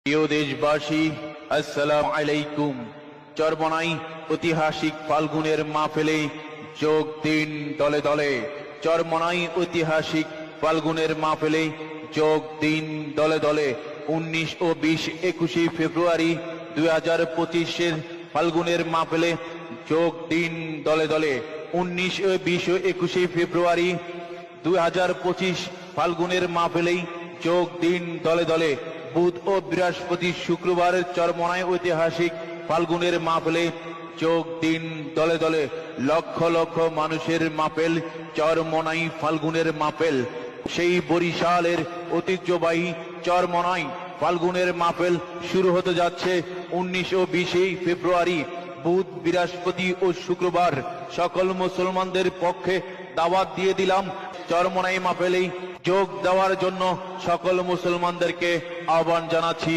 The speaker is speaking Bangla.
প্রিয় দেশবাসী, আসসালামু আলাইকুম। চরমোনাই ঐতিহাসিক ফাল্গুনের মাহফিলে যোগ দিন দলে দলে। চরমোনাই ঐতিহাসিক ফাল্গুনের মাহফিলে যোগ দিন দলে দলে। 19 ও 20 21 ফেব্রুয়ারি 2025 ফাল্গুনের মাহফিলে যোগ দিন দলে দলে। 19 ও 20 ও 21 ফেব্রুয়ারি 2025 ফাল্গুনের মাহফিলে যোগ দিন দলে দলে। বুধ ও বৃহস্পতি শুক্রবারের চরমোনাই ঐতিহাসিক ফাল্গুনের মাহফিলে যোগ দিন দলে দলে। লক্ষ লক্ষ মানুষের মাহফিল চরমোনাই ফাল্গুনের মাহফিল। সেই বরিশালের ঐতিহ্যবাহী চরমোনাই ফাল্গুনের মাহফিল শুরু হতে যাচ্ছে 19 ও 20 ফেব্রুয়ারি। বুধ বৃহস্পতি ও শুক্রবার সকল মুসলমানদের পক্ষে দাওয়াত দিয়ে দিলাম চরমোনাই মাহফিলে যোগ দেওয়ার জন্য সকল মুসলমানদেরকে আহ্বান জানাচ্ছি।